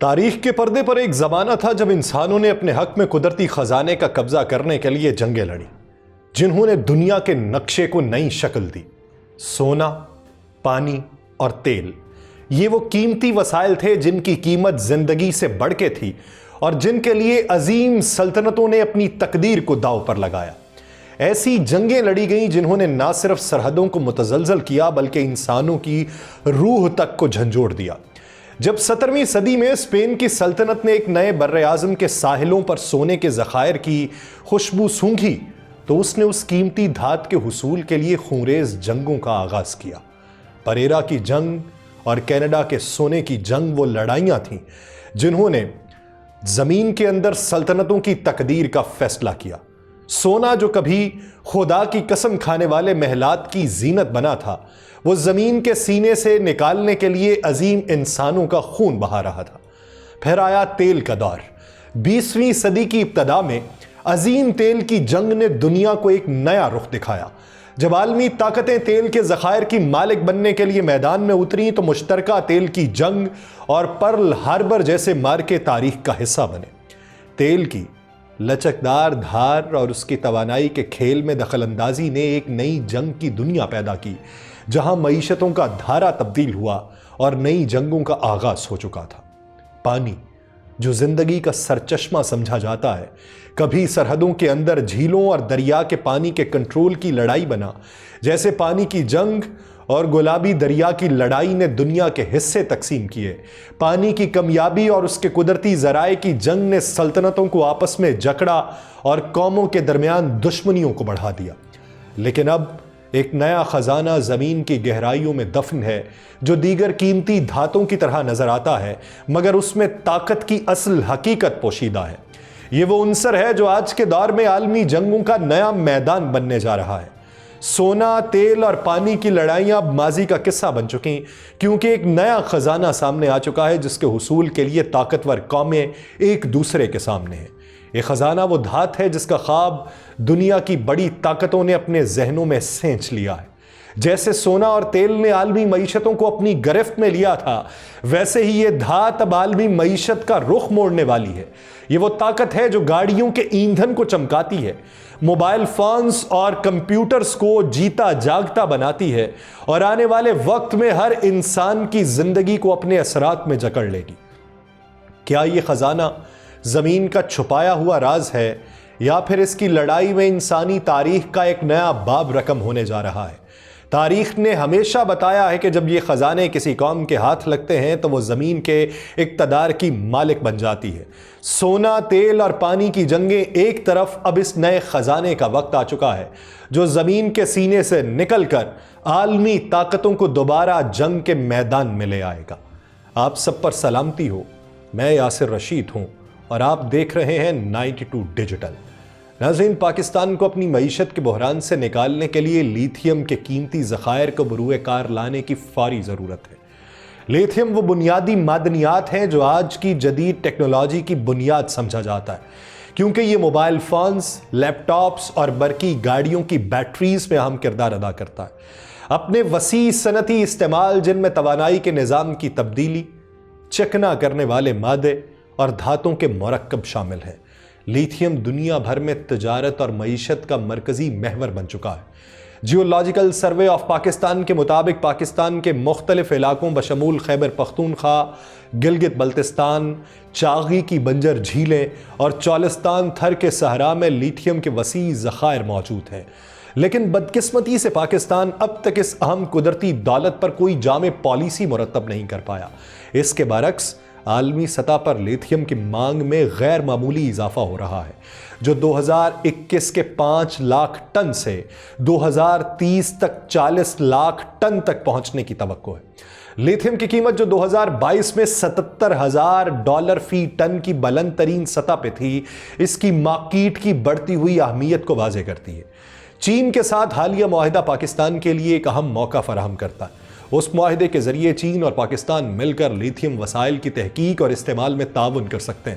تاریخ کے پردے پر ایک زمانہ تھا جب انسانوں نے اپنے حق میں قدرتی خزانے کا قبضہ کرنے کے لیے جنگیں لڑی، جنہوں نے دنیا کے نقشے کو نئی شکل دی۔ سونا، پانی اور تیل، یہ وہ قیمتی وسائل تھے جن کی قیمت زندگی سے بڑھ کے تھی اور جن کے لیے عظیم سلطنتوں نے اپنی تقدیر کو داؤ پر لگایا۔ ایسی جنگیں لڑی گئیں جنہوں نے نہ صرف سرحدوں کو متزلزل کیا بلکہ انسانوں کی روح تک کو جھنجھوڑ دیا۔ جب 17ویں صدی میں اسپین کی سلطنت نے ایک نئے بر اعظم کے ساحلوں پر سونے کے ذخائر کی خوشبو سونگھی تو اس نے اس قیمتی دھات کے حصول کے لیے خونریز جنگوں کا آغاز کیا۔ پریرا کی جنگ اور کینیڈا کے سونے کی جنگ وہ لڑائیاں تھیں جنہوں نے زمین کے اندر سلطنتوں کی تقدیر کا فیصلہ کیا۔ سونا جو کبھی خدا کی قسم کھانے والے محلات کی زینت بنا تھا، وہ زمین کے سینے سے نکالنے کے لیے عظیم انسانوں کا خون بہا رہا تھا۔ پھر آیا تیل کا دور۔ 20ویں صدی کی ابتدا میں عظیم تیل کی جنگ نے دنیا کو ایک نیا رخ دکھایا۔ جب عالمی طاقتیں تیل کے ذخائر کی مالک بننے کے لیے میدان میں اتریں تو مشترکہ تیل کی جنگ اور پرل ہاربر جیسے مارکے تاریخ کا حصہ بنے۔ تیل کی لچکدار دھار اور اس کی توانائی کے کھیل میں دخل اندازی نے ایک نئی جنگ کی دنیا پیدا کی، جہاں معیشتوں کا دھارا تبدیل ہوا اور نئی جنگوں کا آغاز ہو چکا تھا۔ پانی، جو زندگی کا سرچشمہ سمجھا جاتا ہے، کبھی سرحدوں کے اندر جھیلوں اور دریا کے پانی کے کنٹرول کی لڑائی بنا۔ جیسے پانی کی جنگ اور گلابی دریا کی لڑائی نے دنیا کے حصے تقسیم کیے، پانی کی کمیابی اور اس کے قدرتی ذرائع کی جنگ نے سلطنتوں کو آپس میں جکڑا اور قوموں کے درمیان دشمنیوں کو بڑھا دیا۔ لیکن اب ایک نیا خزانہ زمین کی گہرائیوں میں دفن ہے، جو دیگر قیمتی دھاتوں کی طرح نظر آتا ہے، مگر اس میں طاقت کی اصل حقیقت پوشیدہ ہے۔ یہ وہ عنصر ہے جو آج کے دور میں عالمی جنگوں کا نیا میدان بننے جا رہا ہے۔ سونا، تیل اور پانی کی لڑائیاں اب ماضی کا قصہ بن چکی، کیونکہ ایک نیا خزانہ سامنے آ چکا ہے جس کے حصول کے لیے طاقتور قومیں ایک دوسرے کے سامنے ہیں۔ یہ خزانہ وہ دھات ہے جس کا خواب دنیا کی بڑی طاقتوں نے اپنے ذہنوں میں سینچ لیا ہے۔ جیسے سونا اور تیل نے عالمی معیشتوں کو اپنی گرفت میں لیا تھا، ویسے ہی یہ دھات اب عالمی معیشت کا رخ موڑنے والی ہے۔ یہ وہ طاقت ہے جو گاڑیوں کے ایندھن کو چمکاتی ہے، موبائل فونز اور کمپیوٹرز کو جیتا جاگتا بناتی ہے اور آنے والے وقت میں ہر انسان کی زندگی کو اپنے اثرات میں جکڑ لے گی۔ کیا یہ خزانہ زمین کا چھپایا ہوا راز ہے یا پھر اس کی لڑائی میں انسانی تاریخ کا ایک نیا باب رقم ہونے جا رہا ہے؟ تاریخ نے ہمیشہ بتایا ہے کہ جب یہ خزانے کسی قوم کے ہاتھ لگتے ہیں تو وہ زمین کے اقتدار کی مالک بن جاتی ہے۔ سونا، تیل اور پانی کی جنگیں ایک طرف، اب اس نئے خزانے کا وقت آ چکا ہے جو زمین کے سینے سے نکل کر عالمی طاقتوں کو دوبارہ جنگ کے میدان میں لے آئے گا۔ آپ سب پر سلامتی ہو، میں یاسر رشید ہوں اور آپ دیکھ رہے ہیں 92 ڈیجیٹل۔ ناظرین، پاکستان کو اپنی معیشت کے بحران سے نکالنے کے لیے لیتھیم کے قیمتی ذخائر کو بروئے کار لانے کی فوری ضرورت ہے۔ لیتھیم وہ بنیادی معدنیات ہیں جو آج کی جدید ٹیکنالوجی کی بنیاد سمجھا جاتا ہے، کیونکہ یہ موبائل فونز، لیپ ٹاپس اور برقی گاڑیوں کی بیٹریز میں اہم کردار ادا کرتا ہے۔ اپنے وسیع صنعتی استعمال، جن میں توانائی کے نظام کی تبدیلی، چکنا کرنے والے مادے اور دھاتوں کے مرکب شامل ہیں، لیتھیم دنیا بھر میں تجارت اور معیشت کا مرکزی محور بن چکا ہے۔ جیولوجیکل سروے آف پاکستان کے مطابق پاکستان کے مختلف علاقوں بشمول خیبر پختونخوا، گلگت بلتستان، چاغی کی بنجر جھیلیں اور چولستان تھر کے صحرا میں لیتھیم کے وسیع ذخائر موجود ہیں۔ لیکن بدقسمتی سے پاکستان اب تک اس اہم قدرتی دولت پر کوئی جامع پالیسی مرتب نہیں کر پایا۔ اس کے برعکس عالمی سطح پر لیتھیم کی مانگ میں غیر معمولی اضافہ ہو رہا ہے، جو 2021 کے 5 لاکھ ٹن سے 2030 تک 40 لاکھ ٹن تک پہنچنے کی توقع ہے۔ لیتھیم کی قیمت جو 2022 میں $77,000 فی ٹن کی بلند ترین سطح پہ تھی، اس کی مارکیٹ کی بڑھتی ہوئی اہمیت کو واضح کرتی ہے۔ چین کے ساتھ حالیہ معاہدہ پاکستان کے لیے ایک اہم موقع فراہم کرتا ہے۔ اس معاہدے کے ذریعے چین اور پاکستان مل کر لیتھیم وسائل کی تحقیق اور استعمال میں تعاون کر سکتے ہیں۔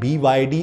BYD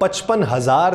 55,000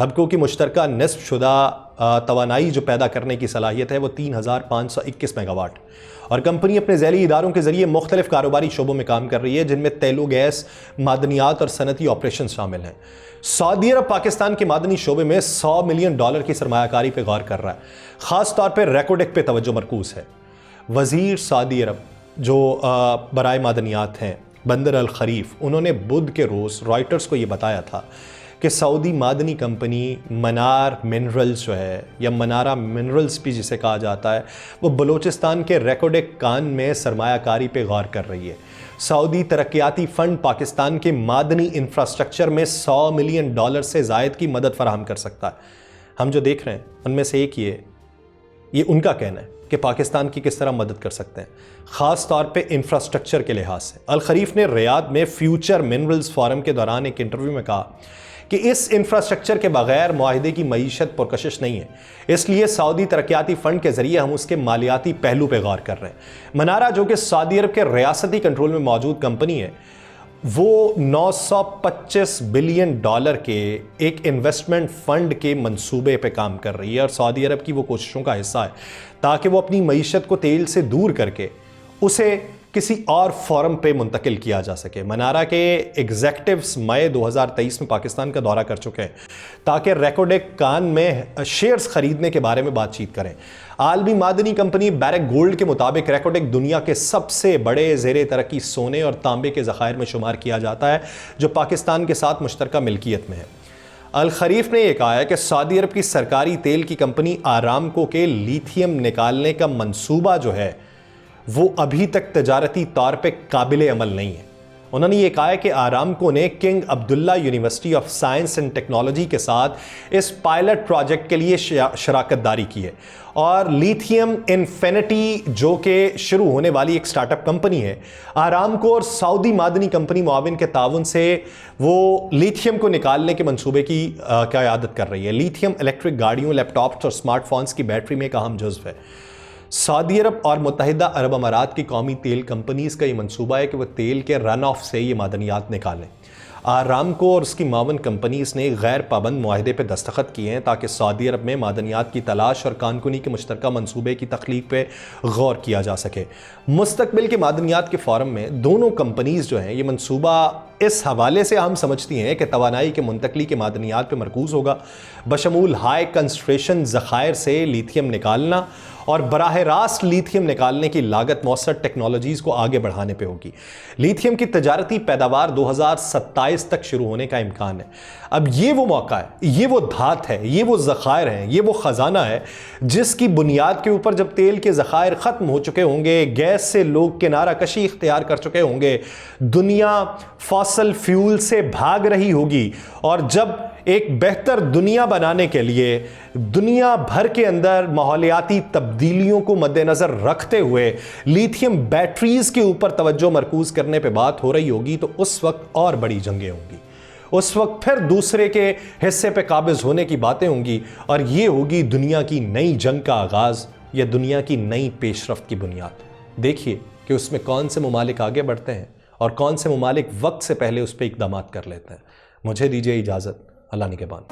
حبکو کی مشترکہ نصب شدہ توانائی جو پیدا کرنے کی صلاحیت ہے وہ 3521 میگا واٹ، اور کمپنی اپنے ذیلی اداروں کے ذریعے مختلف کاروباری شعبوں میں کام کر رہی ہے، جن میں تیل و گیس، معدنیات اور صنعتی آپریشن شامل ہیں۔ سعودی عرب پاکستان کے معدنی شعبے میں $100 ملین کی سرمایہ کاری پہ غور کر رہا ہے، خاص طور پہ ریکوڈیک پہ توجہ مرکوز ہے۔ وزیر سعودی عرب جو برائے معدنیات ہیں بندر الخریف، انہوں نے بدھ کے روز رائٹرز کو یہ بتایا تھا کہ سعودی معدنی کمپنی منار منرلز جو ہے، یا منارہ منرلز بھی جسے کہا جاتا ہے، وہ بلوچستان کے ریکوڈیک کان میں سرمایہ کاری پہ غور کر رہی ہے۔ سعودی ترقیاتی فنڈ پاکستان کے معدنی انفراسٹرکچر میں $100 ملین سے زائد کی مدد فراہم کر سکتا ہے۔ ہم جو دیکھ رہے ہیں ان میں سے ایک یہ ان کا کہنا ہے کہ پاکستان کی کس طرح مدد کر سکتے ہیں، خاص طور پہ انفراسٹرکچر کے لحاظ سے۔ الخریف نے ریاض میں فیوچر منرلز فورم کے دوران ایک انٹرویو میں کہا کہ اس انفراسٹرکچر کے بغیر معاہدے کی معیشت پرکشش نہیں ہے، اس لیے سعودی ترقیاتی فنڈ کے ذریعے ہم اس کے مالیاتی پہلو پہ غور کر رہے ہیں۔ منارہ جو کہ سعودی عرب کے ریاستی کنٹرول میں موجود کمپنی ہے، وہ $925 بلین کے ایک انویسٹمنٹ فنڈ کے منصوبے پہ کام کر رہی ہے، اور سعودی عرب کی وہ کوششوں کا حصہ ہے تاکہ وہ اپنی معیشت کو تیل سے دور کر کے اسے کسی اور فورم پہ منتقل کیا جا سکے۔ منارہ کے ایگزیکٹیوز مئی 2023 میں پاکستان کا دورہ کر چکے ہیں تاکہ ریکوڈیک کان میں شیئرز خریدنے کے بارے میں بات چیت کریں۔ عالمی معدنی کمپنی بیرک گولڈ کے مطابق ریکوڈیک دنیا کے سب سے بڑے زیر ترقی سونے اور تانبے کے ذخائر میں شمار کیا جاتا ہے، جو پاکستان کے ساتھ مشترکہ ملکیت میں ہے۔ الخریف نے یہ کہا ہے کہ سعودی عرب کی سرکاری تیل کی کمپنی آرامکو کے لیتھیم نکالنے کا منصوبہ جو ہے وہ ابھی تک تجارتی طور پہ قابل عمل نہیں ہے۔ انہوں نے یہ کہا ہے کہ آرامکو نے king Abdullah university of science and technology کے ساتھ اس پائلٹ پروجیکٹ کے لیے شراکت داری کی ہے، اور لیتھیم انفینٹی جو کہ شروع ہونے والی ایک سٹارٹ اپ کمپنی ہے، آرامکو اور سعودی معدنی کمپنی معاون کے تعاون سے وہ لیتھیم کو نکالنے کے منصوبے کی قیادت کر رہی ہے۔ لیتھیم الیکٹرک گاڑیوں، لیپ ٹاپس اور سمارٹ فونز کی بیٹری میں ایک اہم جزو ہے۔ سعودی عرب اور متحدہ عرب امارات کی قومی تیل کمپنیز کا یہ منصوبہ ہے کہ وہ تیل کے رن آف سے یہ معدنیات نکالیں۔ آرامکو اور اس کی معاون کمپنیز نے غیر پابند معاہدے پہ دستخط کیے ہیں تاکہ سعودی عرب میں معدنیات کی تلاش اور کانکنی کے مشترکہ منصوبے کی تخلیق پہ غور کیا جا سکے۔ مستقبل کے معدنیات کے فورم میں دونوں کمپنیز جو ہیں یہ منصوبہ اس حوالے سے ہم سمجھتی ہیں کہ توانائی کے منتقلی کے معدنیات پہ مرکوز ہوگا، بشمول ہائی کنسنٹریشن ذخائر سے لیتھیم نکالنا اور براہ راست لیتھیم نکالنے کی لاگت مؤثر ٹیکنالوجیز کو آگے بڑھانے پہ ہوگی۔ لیتھیم کی تجارتی پیداوار 2027 تک شروع ہونے کا امکان ہے۔ اب یہ وہ موقع ہے، یہ وہ دھات ہے، یہ وہ ذخائر ہیں، یہ وہ خزانہ ہے جس کی بنیاد کے اوپر جب تیل کے ذخائر ختم ہو چکے ہوں گے، گیس سے لوگ کنارہ کشی اختیار کر چکے ہوں گے، دنیا فاسل فیول سے بھاگ رہی ہوگی، اور جب ایک بہتر دنیا بنانے کے لیے دنیا بھر کے اندر ماحولیاتی تبدیلیوں کو مد نظر رکھتے ہوئے لیتھیم بیٹریز کے اوپر توجہ مرکوز کرنے پہ بات ہو رہی ہوگی، تو اس وقت اور بڑی جنگیں ہوں گی، اس وقت پھر دوسرے کے حصے پہ قابض ہونے کی باتیں ہوں گی، اور یہ ہوگی دنیا کی نئی جنگ کا آغاز یا دنیا کی نئی پیش رفت کی بنیاد۔ دیکھیے کہ اس میں کون سے ممالک آگے بڑھتے ہیں اور کون سے ممالک وقت سے پہلے اس پہ اقدامات کر لیتے ہیں۔ مجھے دیجیے اجازت، اللہ نگہبان۔